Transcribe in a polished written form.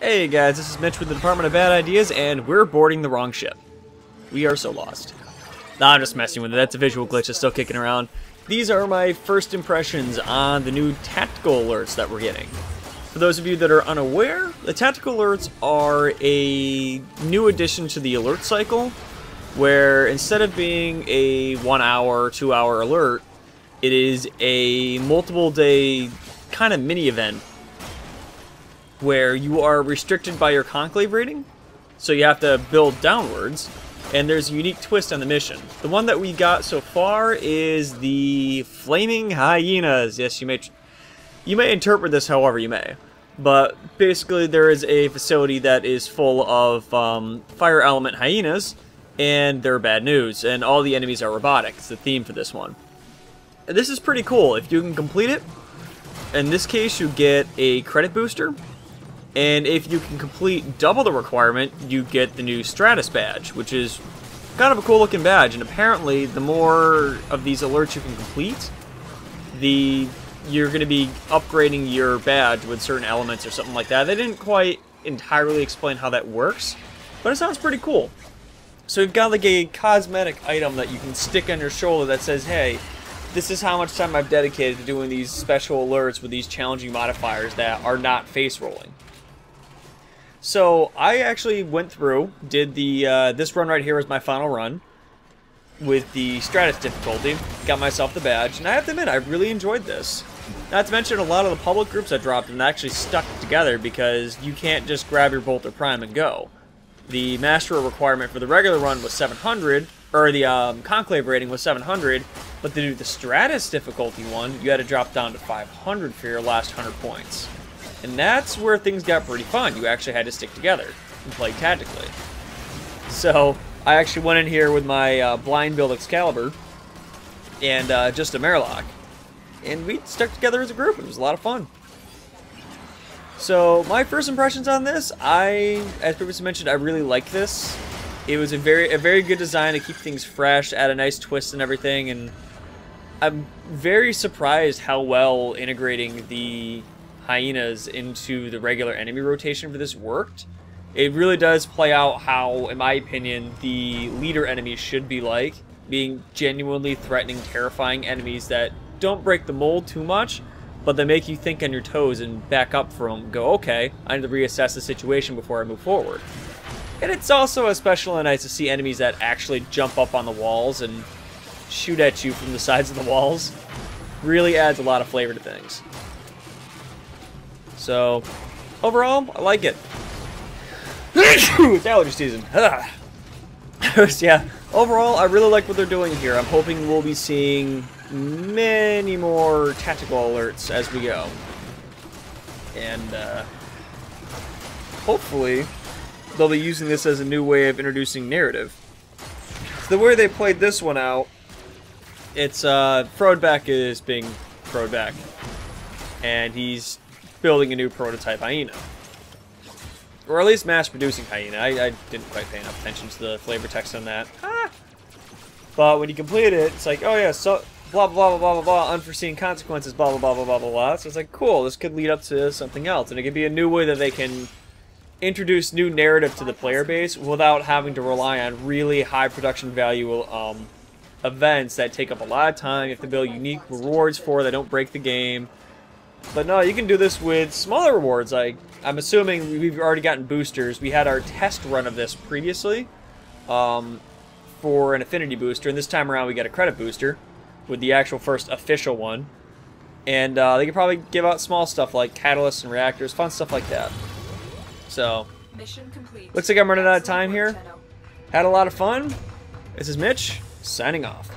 Hey guys, this is Mitch with the Department of Bad Ideas, and we're boarding the wrong ship. We are so lost. Nah, I'm just messing with it. That's a visual glitch that's still kicking around. These are my first impressions on the new tactical alerts that we're getting. For those of you that are unaware, the tactical alerts are a new addition to the alert cycle, where instead of being a 1 hour, 2 hour alert, it is a multiple day kind of mini event where you are restricted by your conclave rating, so you have to build downwards, and there's a unique twist on the mission. The one that we got so far is the flaming hyenas. Yes, you may interpret this however you may, but basically there is a facility that is full of fire element hyenas, and they're bad news, and all the enemies are robotic. It's the theme for this one. And this is pretty cool. If you can complete it, in this case you get a credit booster. And if you can complete double the requirement, you get the new Stratus badge, which is kind of a cool looking badge. And apparently, the more of these alerts you can complete, you're going to be upgrading your badge with certain elements or something like that. They didn't quite entirely explain how that works, but it sounds pretty cool. So you've got like a cosmetic item that you can stick on your shoulder that says, hey, this is how much time I've dedicated to doing these special alerts with these challenging modifiers that are not face rolling. So I actually went through, did the this run right here was my final run with the Stratus difficulty, got myself the badge, and I have to admit I really enjoyed this. Not to mention a lot of the public groups I dropped and actually stuck together because you can't just grab your Bolter Prime and go. The Master requirement for the regular run was 700, or the Conclave rating was 700, but to do the Stratus difficulty one, you had to drop down to 500 for your last 100 points. And that's where things got pretty fun. You actually had to stick together and play tactically. So I actually went in here with my blind build Excalibur and just a Marilock. And we stuck together as a group. It was a lot of fun. So my first impressions on this, as previously mentioned, I really like this. It was a very good design to keep things fresh, add a nice twist and everything. And I'm very surprised how well integrating the hyenas into the regular enemy rotation for this worked. It really does play out how, in my opinion, the leader enemies should be like, being genuinely threatening, terrifying enemies that don't break the mold too much, but they make you think on your toes and back up from, go, okay, I need to reassess the situation before I move forward. And it's also especially nice to see enemies that actually jump up on the walls and shoot at you from the sides of the walls. Really adds a lot of flavor to things. So, overall, I like it. It's allergy season. Yeah, overall, I really like what they're doing here. I'm hoping we'll be seeing many more tactical alerts as we go. And, hopefully, they'll be using this as a new way of introducing narrative. So the way they played this one out, it's, Throwback is being Throwback. And he's building a new prototype hyena. Or at least mass-producing hyena. I didn't quite pay enough attention to the flavor text on that. But when you complete it, it's like, oh yeah, so blah blah blah blah blah blah, unforeseen consequences, blah blah blah blah blah blah blah. So it's like, cool, this could lead up to something else. And it could be a new way that they can introduce new narrative to the player base without having to rely on really high production value events that take up a lot of time. You have to build unique rewards for that don't break the game. But no, you can do this with smaller rewards. Like, I'm assuming we've already gotten boosters. We had our test run of this previously for an affinity booster, and this time around we got a credit booster with the actual first official one. And they can probably give out small stuff like catalysts and reactors, fun stuff like that. So, mission complete. Looks like I'm running out of time here. Had a lot of fun. This is Mitch, signing off.